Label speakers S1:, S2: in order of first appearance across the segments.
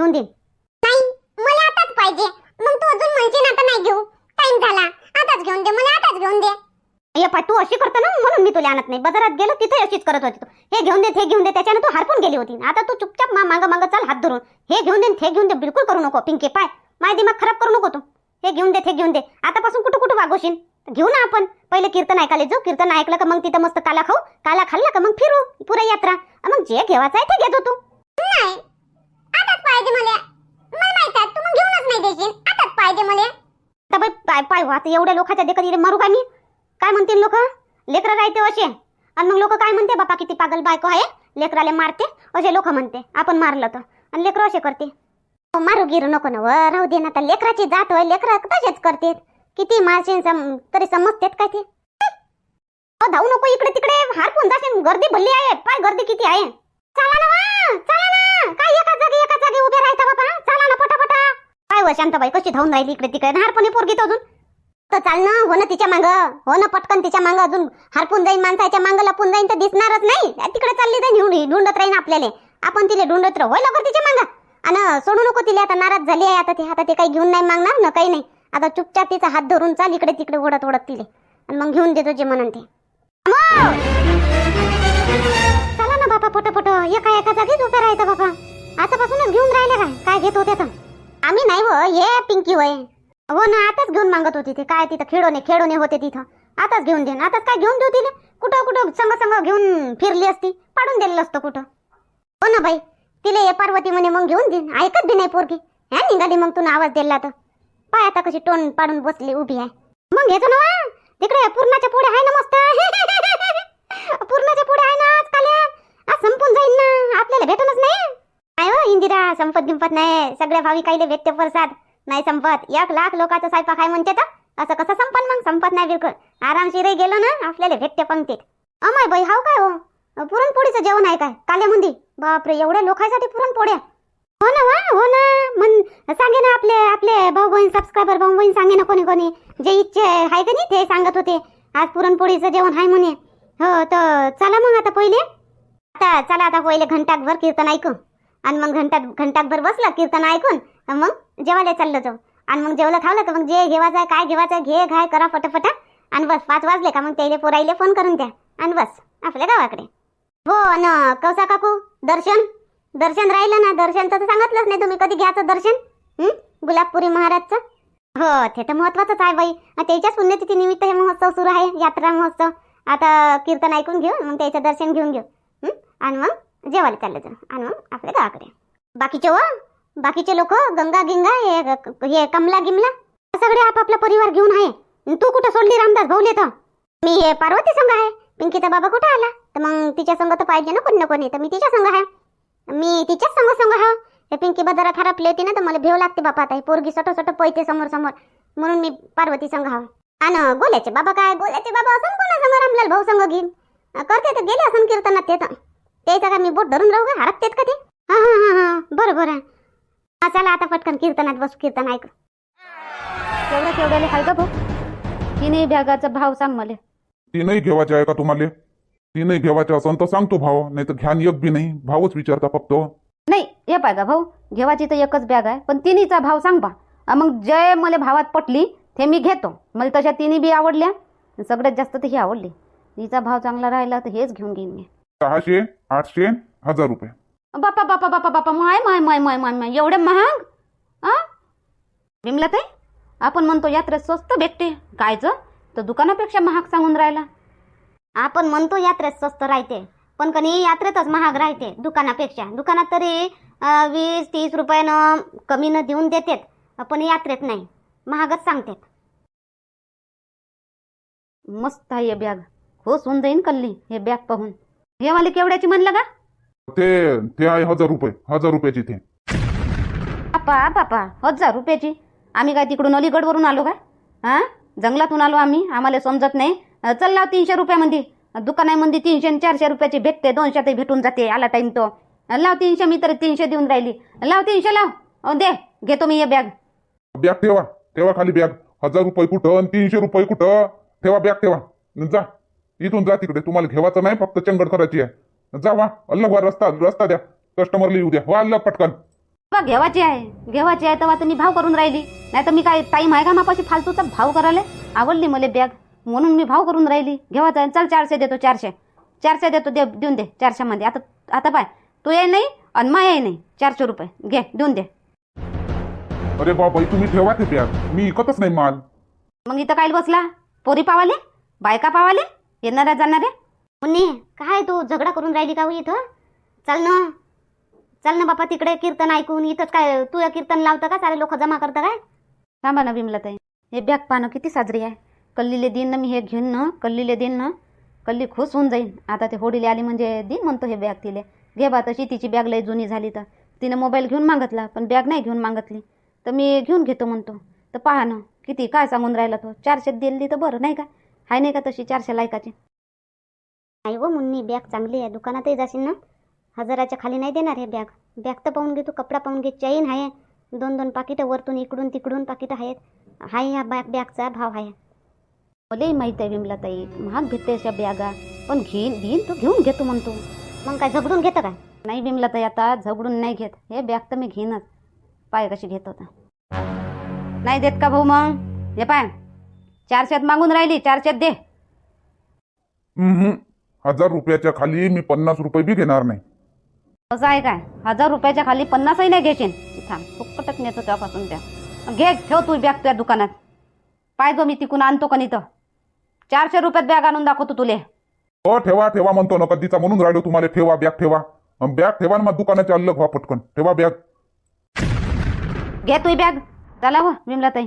S1: आणून देईन.
S2: नाही, मला आताच पाहिजे. मग तू अजून म्हणशील आता नाही घेऊ, टाइम झाला, आताच घेऊन दे, मला आताच घेऊन दे.
S1: ये पाय, तू अशी करतो ना म्हणून मी तुला आणत नाही. बाजारात गेलो तिथे अशीच करत होती तू. हे घेऊन दे, ते घेऊन दे, त्याच्यानं तू हरपून गेली होती. आता तू चुपचाप मांग मांग चाल हात धरून. हे घेऊन दे, ते घेऊन दे बिलकुल करू नको पिंके. पाय, माझा दिमाग खराब करू नको तू. हे घेऊन दे, ते घेऊन दे. आतापासून कुठं कुठं वागोशील. घेऊ ना आपण पहिले कीर्तन ऐकायला जाऊ. कीर्तन ऐकलं का मग तिथं मस्त काला खाऊ. काला खाल्ला का मग फिरू पुरा यात्रा. मग जे घेवायचं आहे ते घेतो तू.
S2: नाही, आताच पाहिजे मला. मला माहित आहे तू मग घेऊनच नाही देशील. आताच पाहिजे मला.
S1: आता बाई पाय पाय आता एवढ्या लोकांच्या देखत मारू का मी? काय म्हणतील लोक? लेकरं राहते असे. आणि मग लोक काय म्हणते, बापा किती पागल बायको आहे, लेकराले मारते असे लोक म्हणते. आपण मारलं तर आणि लेकरं असे करते. मारू गिरू नको ना, राहू दे ना. तर लेकराची जात होय, लेकरं तसेच करते. किती मारशील तरी समजतेत काय ते. धावू नको इकडे तिकडे, हारपून जाशील. गर्दी भल्ली आहे. पाय गर्दी किती आहे. चला ना वा, चला ना. काय एका जागी उभे राहता बाबा. चला ना पटापटा. काय व शांताबाई कशी धावून राहिली इकडे तिकडे. हारपून पोरगी तर अजून तर चाल ना. हो ना तिच्या मांग, हो ना पटकन तिच्या मांग. अजून हारपून जाईन, माणसाच्या मांग लपून जाईन तर दिसणारच नाही. तिकडे चालली जाईन, ढूंढत राहीन आपल्याला. आपण तिला ढूंढत राहू. होय लवकर तिच्या मांग. आणि सोडू नको तिला. आता नाराज झाली आहे. आता ते काही घेऊन नाही मागणार ना, काही नाही. आता चुपचाप तिचा हात धरून चाल इकडे तिकडे ओढत तिले. आणि मग घेऊन देतो जे म्हणून ते. चला ना बापा पटपट. एका जागीच उभे राहता बाबा. आतापासूनच घेऊन राहिले काय घेत होते तर. आम्ही नाही हो, हे पिंकी होय. हो ना, आताच घेऊन मागत होती ते. काय तिथं खेळोने होते तिथं. आताच घेऊन देईन. आताच काय घेऊन देऊ तिले. कुठं संग घेऊन फिरली असती, पाडून दिलेलं असतं कुठं. हो ना बाई, तिले हे पार्वती म्हणे मग घेऊन देईन. ऐकत बी नाही पोरगी. ह्या निघाली मग तू आवाज दिला तर. पाय आता कशी टोन पाडून बसली उभी आहे. मग घेतो ना तिकडे. पूर्णाच्या पोळ्या आहे ना मस्त. पूर्णाच्या पोळ्या आहे ना आजकाल. आज संपून जाईल ना, आपल्याला भेटणच नाही. काय हो इंदिरा, संपत नाही. सगळ्या भाविकाईले भेटते प्रसाद. नाही संपत. 1,00,000 लोकांचा स्वयंपाक आहे म्हणते तर असं कसं संपन. मग संपत नाही बिलकुल. आरामशीर गेलो ना आपल्याला भेटते पंक्तीत. अमाय बाई, हाव काय हो, पुरणपोळीचं जेवण आहे काय काल्यामध्ये? बापरे, एवढ्या लोकांसाठी पुरणपोळ्या. हो ना वा, हो ना. मन सांगे ना आपले भाऊ बहीण सबस्क्रायबर भाऊ बहीण सांगे ना कोणी जे इच्छे आहे का नाही ते सांगत होते आज पुरणपोळीचं जेवण आहे म्हणे. हो तर चला मग आता पहिले घंटाभर कीर्तन ऐकू. आणि मग घंटाभर बसला कीर्तन ऐकून मग जेवायला चाललो जाऊ. आणि मग जेवलं खावलं का मग जे घेवायचं काय घेवायचं घे घाय करा फटाफटा. आणि बस 5 वाजले का मग त्याला पोराईले फोन करून द्या आणि बस आपल्या गावाकडे. हो ना कौसा काकू, दर्शन राहिलं ना. दर्शनचं तर सांगितलंच नाही तुम्ही. कधी घ्यायचं दर्शन गुलाबपुरी महाराजचं? हो ते तर महत्वाचंच आहे बाई. त्याच्याच पुण्यतिथी निमित्त हे महोत्सव सुरू आहे, यात्रा महोत्सव. आता कीर्तन ऐकून घेऊ, मग त्याचं दर्शन घेऊन घेऊ आणि मग जेवायला चाललं जाऊ आणि मग आपल्या गावाकडे. बाकीचे लोक गंगा गिंगा हे कमला गिमला सगळे आपापला परिवार घेऊन आहे. तू कुठं सोडली रामदास भाऊले? तर मी हे पार्वती संघ आहे. पिंकीचा बाबा कुठं आला तर मग तिच्या संघ तर पाहिजे ना कोणी ना कोणी. तर मी तिच्या संघ आहे. मी तिच्याच संघ हा. हे पिंकी बाजारात हरपली होती ना तर मला भेव लागते बापा. आता ही पोरगी सटो पैते समोर म्हणून मी पार्वती संघ हा. आणि गोल्याचे बाबा असं कोणा संघ रामलाल भाऊ संघ घेईन करते तर गेले असं कीर्तनात. ते तर त्याचा का मी बोट धरून राहू का? हरपतेत का ते? हा बरोबर आहे. चला आता पटकन कीर्तनात बसू, कीर्तन ऐकू.
S3: केवढ्याले खाय का भाऊ? तिन्ही बॅगाचा भाव सांग मला.
S4: ती नाही घेवायची आहे का तुम्हाला? ती नाही घेवायची असं तर सांगतो भाव, नाही तर घ्यान एक बी नाही. भावच विचारता फक्त.
S3: नाही हे पाय का भाऊ, घेवायची तर एकच बॅग आहे पण तिन्हीचा भाव सांग बा. मग जे मला भावात पटली ते मी घेतो. मला तशा तिन्ही बी आवडल्या. सगळ्यात जास्त तर ही आवडली. तिचा भाव चांगला राहिला तर हेच घेऊन घेईन मी.
S4: 600, 800, 1000 रुपये.
S3: बापा माय एवढे महाग? बिमला ताई, आपण म्हणतो यात्रेत स्वस्त भेटते कायचं, तर दुकानापेक्षा महाग सांगून राहिला.
S1: आपण म्हणतो यात्रेत स्वस्त राहते पण कधी यात्रेतच महाग राहते दुकानापेक्षा. दुकानात तरी 20-30 रुपयानं कमी न देऊन देतात पण यात्रेत नाही, महागच सांगतात.
S3: मस्त आहे हे बॅग. हो होऊन जाईन कल्ली हे बॅग पाहून. हे वाले केवढ्याची म्हणलं का?
S4: ते आहे 1000 रुपये. 1000 रुपयाची ते.
S3: बापा 1000 रुपयाची? आम्ही काय तिकडून अलीगडवरून आलो काय? जंगलातून आलो आम्ही, आम्हाला समजत नाही. चल लाव 300 रुपयामध्ये. दुकानामध्ये 300-400 रुपयाची भेटते, 200 भेटून जाते आला टाइम तो. लाव 300, मी तर 300 देऊन राहिली. लाव 300 लाव. दे घेतो मी हे बॅग.
S4: ठेवा खाली बॅग. 1000 रुपये कुठं आणि 300 रुपये कुठं? ठेवा बॅग ठेवा. जा इथून जा तिकडे. तुम्हाला घेवायचं नाही, फक्त चंगड करायची आहे. जा वा अल्लग वा. रस्ता द्या. कस्टमरला येऊ द्या. वा अल्लग पटकन.
S3: बा घेवाची आहे तेव्हा तर मी भाव करून राहिली. नाही तर मी काय टाईम आहे का मापाशी फालतूचा भाव करायला. आवडली मला बॅग म्हणून मी भाव करून राहिली. घेवाचा आहे. चल 400 देतो. 400 देतो. देऊन दे 400 मध्ये. आता पाय तू ये नाही आणि माया नाही. 400 रुपये घे देऊन दे.
S4: अरे बाबा तुम्ही ठेवा ते बॅग, मी इकतच नाही माल.
S3: मग इथं काय बसला? पोरी पावाले, बायका पावाले, येणाऱ्या जाणारे.
S1: मुन्नी काय तू झगडा करून राहिली का हो इथं? चल ना बापा तिकडे कीर्तन ऐकून. इथंच काय तू कीर्तन लावतं का? सारे लोक जमा करतं काय?
S3: थांबा ना विमलताई, हे बॅग पाहणं किती साजरी आहे. कल्लीले दिन ना मी हे घेऊन ना, कल्लीले दिन ना, कल्ली खुश होऊन जाईन. आता ते होडीले आली म्हणजे दिन म्हणतो हे बॅग तिले. घे बा तशी तिची बॅग लय जुनी झाली तर तिनं मोबाईल घेऊन मागितला पण बॅग नाही घेऊन मागितली तर मी घेऊन घेतो म्हणतो. तर पहा ना किती काय सांगून राहिला तो. 400 दिली तर बरं नाही का? हाय नाही का तशी 400 लायकाची?
S1: नाही हो मुन्नी, बॅग चांगली आहे. दुकानातही जाशील ना 1000च्या खाली नाही देणार हे बॅग. बॅग तर पाहून घे तू, कपडा पाहून घे. चैन आहे, 2 पाकिटं वरतून इकडून तिकडून पाकिटं आहेत. हाय ह्या बॅगचा भाव आहे.
S3: मलाही माहीत आहे विमलाताई महाग भेटते अशा बॅगा, पण देईन तो घेऊन घेतो म्हणतो.
S1: मग काय झगडून घेतं काय?
S3: नाही विमलाताई आता झगडून नाही घेत. हे बॅग तर मी घेईनच. पाय कशी घेत होता. नाही देत का भाऊ? मग हे पाय 400 मागून राहिली. 400 दे.
S4: 1000 रुपयाच्या खाली मी 50 रुपये बी घेणार नाही.
S3: असं आहे काय? 1000 रुपयाच्या खाली 50ही नाही घेशील? थांब फुकटच नेतो त्यापासून त्या. घे ठेव तू बॅग तुझ्या दुकानात. पाहिजो मी तिकून आणतो का नाही तर. 400 रुपयात बॅग आणून दाखवतो तुले.
S4: हो ठेवा म्हणतो ना कधीचा, म्हणून राहिलो तुम्हाला. ठेवा बॅग ठेवा. बॅग ठेवा ना मग दुकानाच्या अलग व्हा पटकन. ठेवा बॅग.
S3: घे तुझी बॅग. चला हो विमलाताई.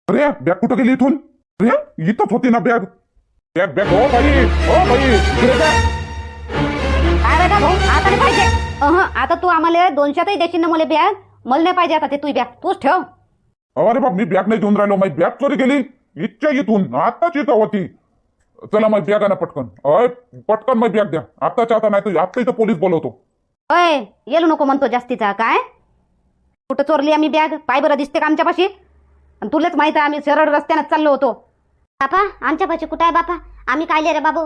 S4: अरे बॅग कुठं गेली इथून? अरे इथंच होती ना बॅग. बॅग ओ बाई इकडे बॅग.
S3: काय बेटा भाऊ आता नाही पाहिजे. आता तू आम्हाला 200ही देशील ना मला बॅग? मला नाही पाहिजे आता ते तुझी बॅग. तूच ठेव.
S4: अरे बाप मी बॅग नाही घेऊन राहिलो. माझी बॅग चोरी गेली इच्छा इथून. आताच इथं होती. चला मग बॅग आणा पटकन. पटकन मग बॅग द्या आत्ताच्या आता, नाही तर आत्ता इथं पोलीस बोलवतो.
S3: अय येलो नको म्हणतो जास्तीचा. काय कुठं चोरली आम्ही बॅग? पाय बरं दिसते का आमच्यापाशी? आणि तुलाच माहित आहे आम्ही सरळ रस्त्यानं चाललो होतो.
S1: बापा आमच्यापाशी कुठं आहे बापा? आम्ही कायले रे बाबू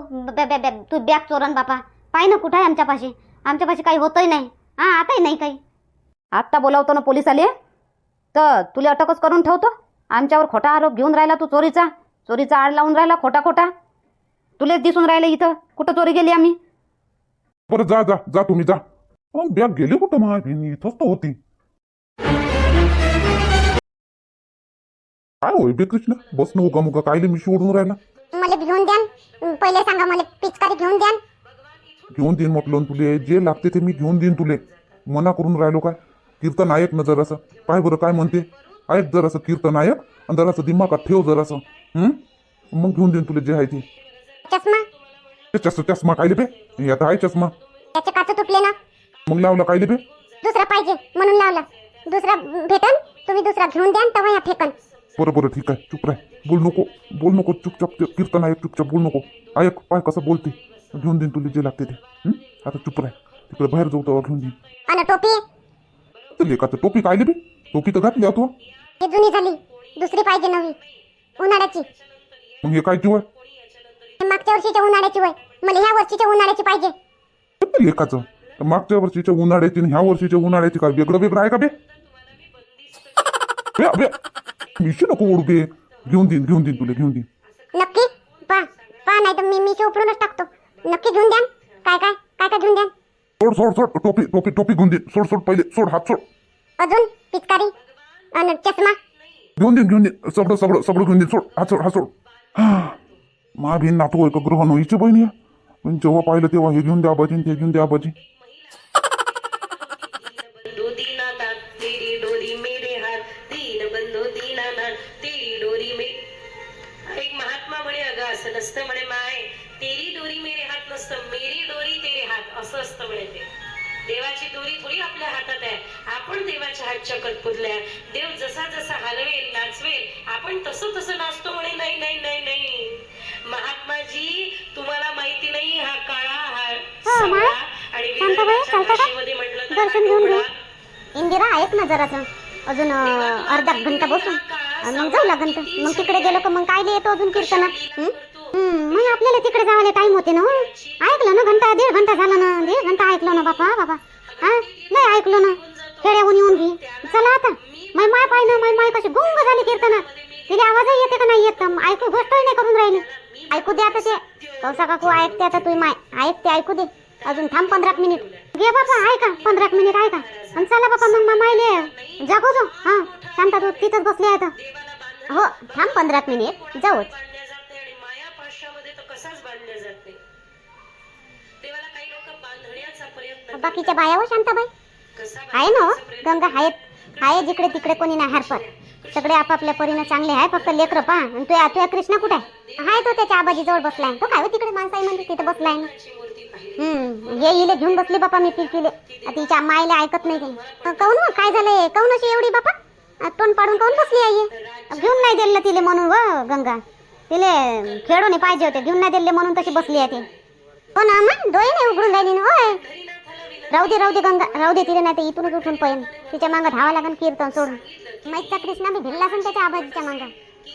S1: तू बॅग चोरण बापा? पाय ना कुठं आहे आमच्यापाशी. आमच्यापाशी काही होतही नाही. आताही नाही काही.
S3: आत्ता बोलावतो ना पोलीस आले तर तुला अटकच करून ठेवतो. आमच्यावर खोटा आरोप घेऊन राहिला तू. चोरीचा आड लावून राहिला खोटा. तुलेच दिसून राहिले इथं. कुठं चोरी गेली आम्ही?
S4: बरं जा तुम्ही जा. बॅग गेली कुठं? माझी इथंच तर होती. काय होय बे कृष्ण? बस न उगा मुगा कायले मी ओढून राहिला.
S2: मला घेऊन द्या. पहिले सांगा मला पिचकारी घेऊन द्या.
S4: घेऊन देईन म्हटलं तुले. जे लागते ते मी घेऊन देईन तुले. मना करून राहिलो काय? कीर्तन ऐक ना जरासं. पाय बरं काय म्हणते. ऐक जरासं कीर्तन ऐक आणि जरासं दिमागात ठेव जरासं. मग घेऊन देईन तुले जे आहे ते.
S2: चष्मा
S4: चष्मा कायले बे? आता आहे चष्मा.
S2: त्याचे काच तुटले ना.
S4: मग लावला कायले बे?
S2: दुसरा पाहिजे म्हणून लावला. दुसरा भेटन तुम्ही दुसरा घेऊन द्या तेव्हा या फेकन.
S4: बरं ठीक आहे. चुप राह. बोल नको चुपचाप. कीर्तन ऐक चुपचाप. बोल नको. ऐक पाय कसं बोलते. घेऊन देईन तुला जे लागते ते. आता चुप राह. तिकडे बाहेर जाऊ तेव्हा घेऊन देईन.
S2: आणि टोपी?
S4: लेकाचं टोपी कायले बे? टोपी तर घातली तू.
S2: ही जुनी झाली. दुसरी पाहिजे नवी उन्हाळ्याची.
S4: मग हे काय जीव आहे?
S2: मागच्या वर्षीच्या उन्हाळ्याची वय. मला ह्या वर्षीच्या उन्हाळ्याची पाहिजे.
S4: लेकाचं मागच्या वर्षीच्या उन्हाळ्याची ह्या वर्षीच्या उन्हाळ्याची काय वेगळं आहे का बे? मिशी नको ओढू बे. घेऊन देईन तुला घेऊन देईन.
S2: नक्की? पा नाही तर मी उपरूनच टाकतो. नक्की घेऊन द्या. काय घेऊन द्या?
S4: सोड टोपी घेऊन देईन. सोड पहिले सोड. हात सोड.
S2: अजून पिचकारी आणि चष्मा
S4: घेऊन देईन. सगळं घेऊन देईन. सोड हात सोड. मा बहीण नातू आहे का ग्रहण व्हायची बहिणी. पण जेव्हा पाहिलं तेव्हा हे घेऊन द्या आबाजी ते घेऊन द्या आबाजी.
S5: एक महात्मा म्हणे अगं असं नसतं म्हणे माय. तेरी डोरी मेरे हात नसतं, मेरी डोरी तेरे हात असं असतं म्हणे. ते देवाची दोरी थोडी आपल्या हातात आहे. आपण देवाच्या हातच्या कटपुतल्या. देव जसा हलवेल नाचवेल आपण तसं नाचतो म्हणे. नाही महात्माजी तुम्हाला माहिती नाही हा काळा हा आणि विदर्भाच्या भाषेमध्ये म्हटलं
S1: दर्शन घेऊन इंदिरा ऐक ना जरासं. अजून अर्धा घंटा बसून आणि मग जाऊ लागन तर मग तिकडे गेलो का मग काय येतो अजून कीर्तनात मग आपल्याला तिकडे जायला टाइम होते ना हो. ऐकलं ना घंटा 1.5 घंटा झाला ना 1.5 घंटा ऐकलो ना बापा हा नाही ऐकलो ना खेड्याहून येऊन घे चला आता माय पाय ना माय कशी गुंग झाली कीर्तनात तिला आवाजही येते का नाही येत ऐकू गोष्टही नाही करून राहिली ऐकू दे आता ते कौसा काकू ऐकते आता तू माय ऐकते ऐकू दे अजून थांब 15 मिनिट घे बापा ऐका 15 मिनिट ऐका आणि चला बापा मग मायले जागो जो हा शांता तू तिथंच बसली आहे तर हो थांब 15 मिनिट जाऊच
S5: बांधल्या जात नाही आणि माया पाशामध्ये तर कसाच बांधल्या जात नाही. देवाला काही लोक बांधण्याचा प्रयत्न
S1: बाकीच्या बाया हो शांताबाई
S5: कसा
S1: आहे ना हो गंगा आहे जिकडे तिकडे कोणी नाही हरपत सगळे आपापल्या परीनं चांगले आहे फक्त लेकरं पा आणि तुझ्या कृष्ण कुठे आहे तो त्याच्या आबाजी जवळ बसलाय तो काय तिकडे माणसाई म्हणजे तिथे बसलाय ना हे इले घेऊन बसली बापा मी पिकीले तिच्या मायला ऐकत नाही ते काऊन मग काय झालंय काऊन अशी एवढी बापा तोंड पाडून काऊन बसली आहे घेऊन नाही दिलं तिले म्हणून व गंगा तिले खेळून पाहिजे होते घेऊन नाही दिले म्हणून तशी बसली आहे ती हो ना मग डोळे नाही उघडून राहिली ना होय राहू दे गंगा राहू दे तिला नाही तर इथूनच उठून पळेन तिच्या मागं धावा लागेल कीर्तन सोडून माईचा कृष्णा बी भिडला असेल त्याच्या आबाजीच्या मागं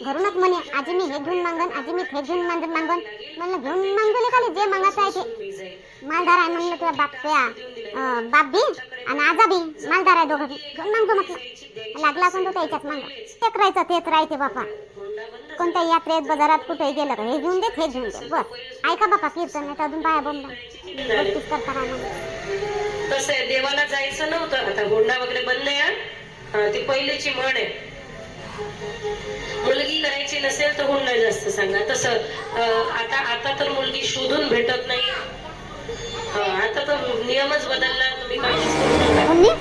S1: घरूनच म्हणे आजी मी हे घेऊन मागन आजी मी हे घेऊन मागन म्हणलं घेऊन मागले खाली जे मागायचं आहे ते मालदार आहे म्हणलं तुझ्या बाप बी आणि आजा बी मालदार आहे दोघं बी घेऊन मागतो म्हटलं लागला असून तो त्याच्याच मागं ते करायचं तेच राहते बापा कोणत्या यात्रेत बाजारात कुठेही गेलं का हे घेऊन दे बस ऐका बापा कीर्तन नाही तर अजून बाया बोलला गोष्टीच करता काय म्हणून
S5: तसं आहे देवाला जायचं नव्हतं आता हुंडा वगैरे बंद आहे ती पहिलीची म्हण आहे मुलगी करायची नसेल तर हुंडा जास्त सांगा तसं आता तर मुलगी शोधून भेटत नाही आता तर नियमच बदलला तुम्ही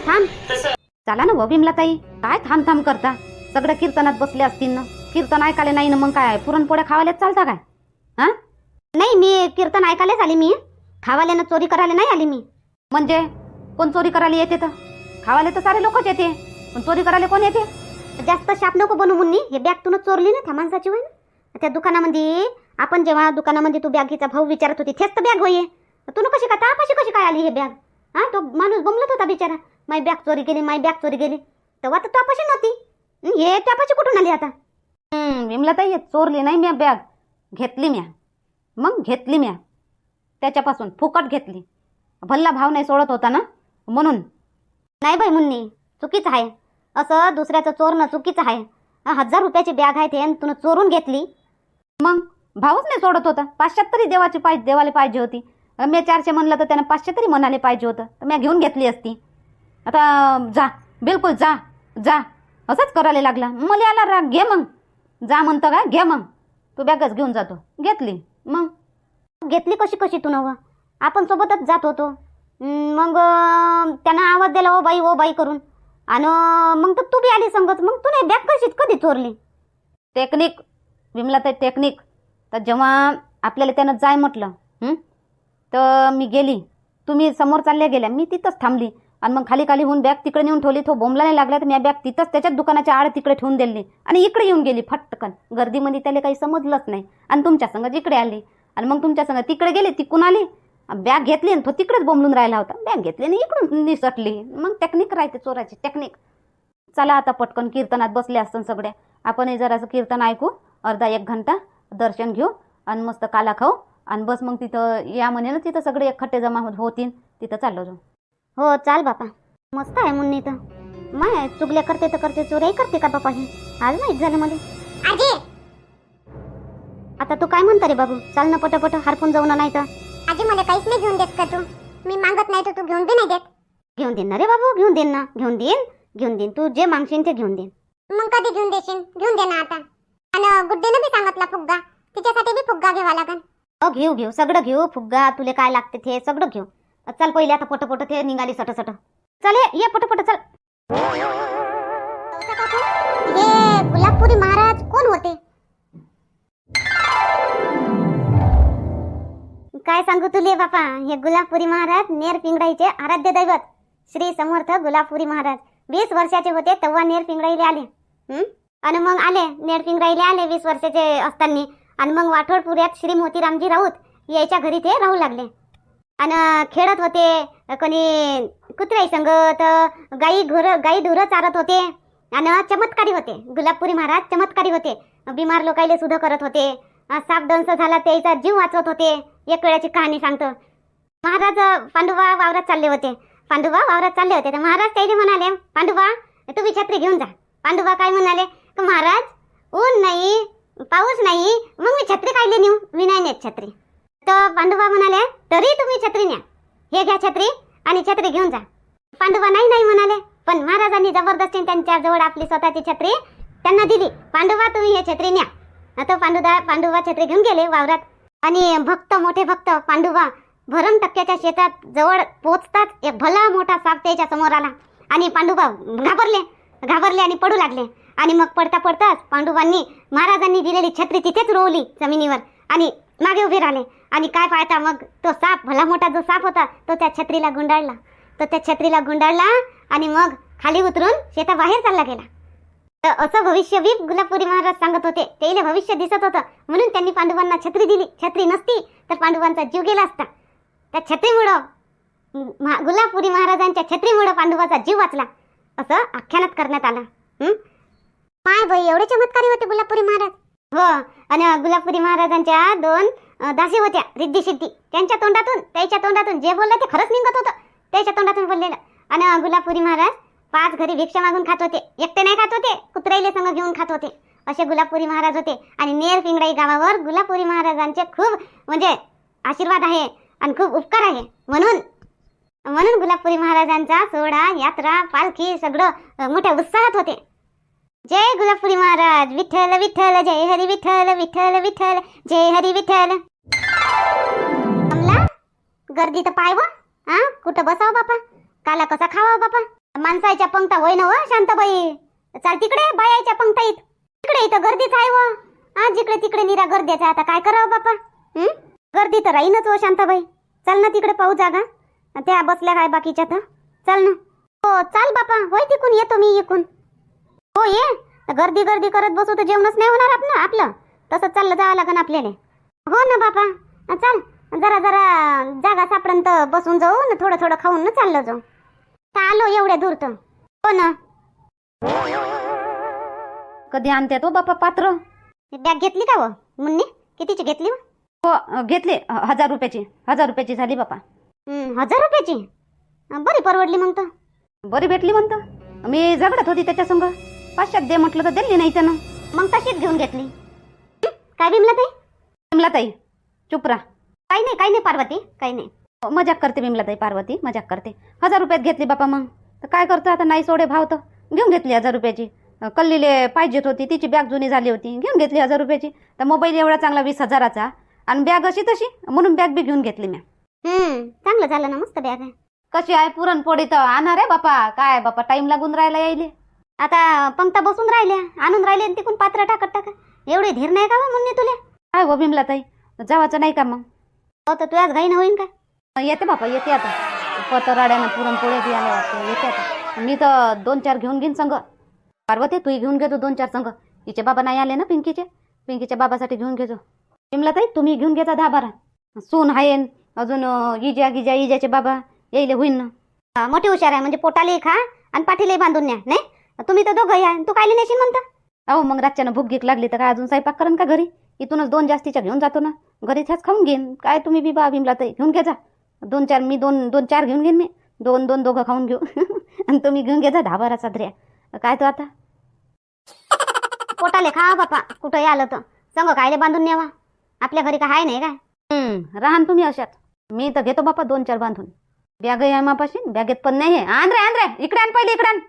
S5: काय तसं
S3: चला ना विमला ताई काय थांब करता सगळ्या कीर्तनात बसले असतील ना कीर्तन ऐकायला नाही ना मग काय पुरणपोळ्या खावाल्यात चालता काय हा
S1: नाही मी कीर्तन ऐकायलाच आली मी खावाल्यानं चोरी करायला नाही आली मी
S3: म्हणजे कोण चोरी करायला येते तर खावाले तर सारे लोकच येते पण चोरी करायला कोण येते
S1: जास्त शाप नको बनू मुन्नी हे बॅग तून चोरली ना त्या माणसाची होय ना त्या दुकानामध्ये आपण जेव्हा दुकानामध्ये तू बॅगीचा भाऊ विचारत होती तेच तर बॅग होई तू कशी काय तापाशी कशी काय आली हे बॅग हा तो माणूस बमलत होता बिचारा माय बॅग चोरी गेली तेव्हा तर तापाशी नव्हती हे तापाशी कुठून आली आता
S3: विमला ताई चोरली नाही म्या बॅग घेतली म्या त्याच्यापासून फुकट घेतली भल्ला भाव नाही सोडत होता ना म्हणून
S1: नाही बाई मुन्नी चुकीचं आहे असं दुसऱ्याचं चोरणं चुकीचं आहे 1000 रुपयाची बॅग आहे ते तुला चोरून घेतली
S3: मग भावच नाही सोडत होता 500 तरी देवाला पाहिजे होती मी 400 म्हणलं तर त्यानं 500 तरी म्हणाले पाहिजे होतं तर मी घेऊन घेतली असती आता जा बिलकुल जा असंच करायला लागला मला आला राग घे मग जा म्हणतं का घे मग तू बॅगच घेऊन जातो घेतली मग
S1: घेतली कशी तू नव आपण सोबतच जात होतो मग त्यानं आवाज दिला ओ बाई करून आणि मग तर तू बी आली संगत मग तू नाही बॅग कधी चोरली
S3: टेक्निक विमला तर टेक्निक तर जेव्हा आपल्याला त्यानं जाय म्हटलं तर मी गेली तुम्ही समोर चालल्या गेल्या मी तिथंच थांबली आणि मग खाली होऊन बॅग तिकडे नेऊन ठेवली तो बोंबला नाही लागला तर मी बॅग तिथंच त्याच्याच दुकानाच्या आड तिकडे ठेवून दिली आणि इकडे येऊन गेली फटकन गर्दीमध्ये त्याला काही समजलंच नाही आणि तुमच्या संग इकडे आली आणि मग तुमच्या संग तिकडे गेली तिकून आली बॅग घेतली आणि तो तिकडेच बोंबलून राहिला होता बॅग घेतली आणि इकडून निसटली मग टेक्निक राहते चोराची टेक्निक चला आता पटकन कीर्तनात बसले असतं सगळ्या आपणही जरासं कीर्तन ऐकू अर्धा 1 घंटा दर्शन घेऊ आणि मस्त काला खाऊ आणि बस मग तिथं या म्हणे ना तिथं सगळे एकखट्टे जमा होतील तिथं चाललो जाऊ
S1: हो चाल बापा मस्त आहे मुन्नी तर माय चुगल्या करते तर करते चोऱ्याही करते का बापा ही आज माहीत झालं मला
S2: आजी
S1: आता तू काय म्हणता रे बाबू चाल ना पटापट हरपून जाऊ ना नाही तर
S2: आजी मला काहीच नाही घेऊन देत का तू मी मागत नाही तर तू घेऊन बी नाही देत
S1: घेऊन देईन ना रे बाबू घेऊन देईन तू जे मागशील ते घेऊन देईन
S2: मग कधी घेऊन देशील घेऊन दे ना आता आणि गुड्डीनं बी सांगितला फुग्गा तिच्यासाठी बी फुग्गा घ्यावा लागेल
S1: हो घेऊ सगळं घेऊ फुग्गा तुले काय लागते ते सगळं घेऊ चल पहिले आता पटपट ते निघाली सट चल ये पटपट चल
S2: हे गुलाबपुरी महाराज कोण होते
S1: काय सांगू तुले बापा हे गुलाबपुरी महाराज नेर पिंगळाईचे आराध्य दैवत श्री समर्थ गुलाबपुरी महाराज 20 वर्षाचे होते तेव्हा नेर पिंगळाईले आले आणि मग आले नेर पिंगळाईले आले 20 वर्षाचे असताना आणि मग वाठोडपुऱ्यात श्री मोतीरामजी राऊत यायच्या घरी ते राहू लागले आणि खेळत होते कोणी कुत्र्याई संगत गाई ढोरं चारत होते आणि चमत्कारी होते. गुलाबपुरी महाराज चमत्कारी होते. बिमार लोकायले सुद्धा करत होते. साप दंश झाला त्याचा जीव वाचवत होते. एक वेळाची कहाणी सांगतो. महाराज पांडुबा वावरात चालले होते. तर महाराज त्याला म्हणाले, पांडुबा तुम्ही छत्री घेऊन जा. पांडुबा काय म्हणाले, महाराज ऊन नाही, पाऊस नाही, मग मी छत्री काढली नेऊ, मी नाही नेत छत्री. तर पांडुबा म्हणाले, तरी तुम्ही छत्री न्या, हे घ्या छत्री आणि छत्री घेऊन जा. पांडुबा नाही नाही म्हणाले, पण महाराजांनी जबरदस्ती त्यांच्या जवळ आपली स्वतःची छत्री त्यांना दिली. पांडुबा तुम्ही हे छत्री न्या. आता पांडुबा छत्री घेऊन गेले वावरात. आणि भक्त, मोठे भक्त पांडुबा भरण टक्क्याच्या शेतात जवळ पोहोचताच एक भला मोठा साप त्याच्या समोर आला. आणि पांडुबा घाबरले आणि पडू लागले. आणि मग पडताच पांडुबांनी महाराजांनी दिलेली छत्री तिथेच रोवली जमिनीवर आणि मागे उभे राहिले. आणि काय पाहता, मग तो साप, भला मोठा जो साप होता, तो त्या छत्रीला गुंडाळला आणि मग खाली उतरून शेताबाहेर चालला गेला. तर असं भविष्य गुलाबपुरी महाराज सांगत होते. त्याला भविष्य दिसत होतं, म्हणून त्यांनी पांडुबांना छत्री दिली. छत्री नसती तर पांडुबांचा जीव गेला असता. त्या छत्रीमुळं, गुलाबपुरी महाराजांच्या छत्रीमुळं पांडुबाचा जीव वाचला, असं आख्यानात करण्यात आलं.
S2: माय बाई, एवढे चमत्कारी होते गुलाबपुरी महाराज.
S1: हो. आणि गुलाबपुरी महाराजांच्या 2 दासी होत्या, रिद्धी सिद्धी. त्याच्या तोंडातून जे बोललं ते खरंच निघत होतं, त्याच्या तोंडातून बोललेलं. आणि गुलाबपुरी महाराज 5 घरी भिक्षा मागून खात होते. एकटे नाही खात होते, कुत्र्याले संग घेऊन खात होते. असे गुलाबपुरी महाराज होते. आणि नेर पिंगळाई गावावर गुलाबपुरी महाराजांचे खूप म्हणजे आशीर्वाद आहे आणि खूप उपकार आहे. म्हणून गुलाबपुरी महाराजांचा सोहळा, यात्रा, पालखी सगळं मोठ्या उत्साहात होते. जय गुलाबपुरी महाराज. विठ्ठल विठ्ठल, जय हरी विठ्ठल, विठ्ठल विठ्ठल, जय हरी विठ्ठल. कमला, गर्दी तर पाय व. कुठं बसाव बापा, काला कसा खावा बापा. माणसाच्या पंक्ता होय ना व शांताबाई. चाल तिकडे बायाच्या पंक्ता तिकडे, इथं गर्दीच आहे व. जिकडे तिकडे निरा गर्दीच आहे. आता काय करावं बापा. गर्दी तर राहीनच व शांताबाई. चल ना तिकडे पाहू जागा, त्या बसल्या काय बाकीच्या तर. चल ना. हो चाल बापा. होय तिकून येतो मी इकून. हो ये. गर्दी करत बसू तर जेवणच नाही होणार आपलं. तसंच चाललं जावं लागन आपल्याला. हो ना बापा. चल जरा जागा सापडंत बसून जाऊ ना, थोडं खाऊन ना चाललं जाऊ. आलो एवढ्या दूर तर. हो ना.
S3: कधी आणते तो बापा पात्र.
S1: बॅग घेतली का व मुन्नी? कितीची घेतली?
S3: हो घेतली. 1000 रुपयाची झाली बापा.
S1: 1000 रुपयाची? बरी परवडली मग तर.
S3: बरी भेटली म्हणतो. मी झगडत होती त्याच्या संग. 500 दे म्हटलं तर दिली नाही त्यानं.
S1: मग तशीच घेऊन घेतली. काय बिमलाताई
S3: चुप राहा.
S1: काही नाही पार्वती, काही नाही.
S3: मजाक करते बिमलाताई, पार्वती मजाक करते. 1000 रुपयात घेतली बापा. मग तर काय करतो आता, नाही सोडे भाव तर घेऊन घेतली 1000 रुपयाची. कल्लीले पाहिजेत होती, तिची बॅग जुनी झाली होती, घेऊन घेतली 1000 रुपयाची. तर मोबाईल एवढा चांगला 20,000चा आणि बॅग अशी तशी, म्हणून बॅग बी घेऊन घेतली मी.
S1: चांगलं झालं ना, मस्त बॅग आहे.
S3: कशी आहे पुरणपोळी तर आणणार आहे बापा. काय बापा टाइम लागून राहिला यायले.
S1: आता पंक्ता बसून राहिल्या, आणून राहिले तिकून पात्र टाकत. एवढे धीर नाही का मुन्नी तुला?
S3: काय हो बिमलाताई, जावाचं नाही का मग?
S1: हो तर तुझ्याच घाईन होईन का?
S3: येते बापा, येते आता. पतराड्यानं पुरणपोळ्या बी आल्या वाटतं. येते आता. मी तर 2-4 घेऊन घेईन संग. पार्वती तूही घेऊन घेतो 2-4 संग. तिचे बाबा नाही आले ना, पिंकीच्या बाबासाठी घेऊन घेतो. बिमलाताई तुम्ही घेऊन घेता 10-12. सून हायन अजून. इजाचे बाबा यायले होईन ना.
S1: मोठी हुशार आहे म्हणजे पोटाले खा आणि पाठीले बांधून न्या. नाही तुम्ही तर दोघं आहे, तू कायले नेशील म्हणता?
S3: अहो मग रातच्यानं भूक गीक लागली तर काय अजून स्वयंपाक करण का घरी? इथूनच 2 जास्तीच्या घेऊन जातो ना, घरी त्याच खाऊन घेईन. काय तुम्ही बी बा बिमलाताई घेऊन घ्या जा. 2-4 मी 2-4 घेऊन घेईन मी. 2 दोघं खाऊन घेऊ. आणि तुम्ही घेऊन घ्या जा 10-12 साजऱ्या. काय तो आता
S1: पोटाले खा बापा. कुठंही आलं तर संग कायले बांधून न्यावा. आपल्या घरी काय नाही काय?
S3: राहन तुम्ही अशात. मी तर घेतो बापा 2-4 बांधून. बॅग आहे मापाशी, बॅगेत पण नाही आहे. आण रे इकडे आण, पहिले इकडे आण.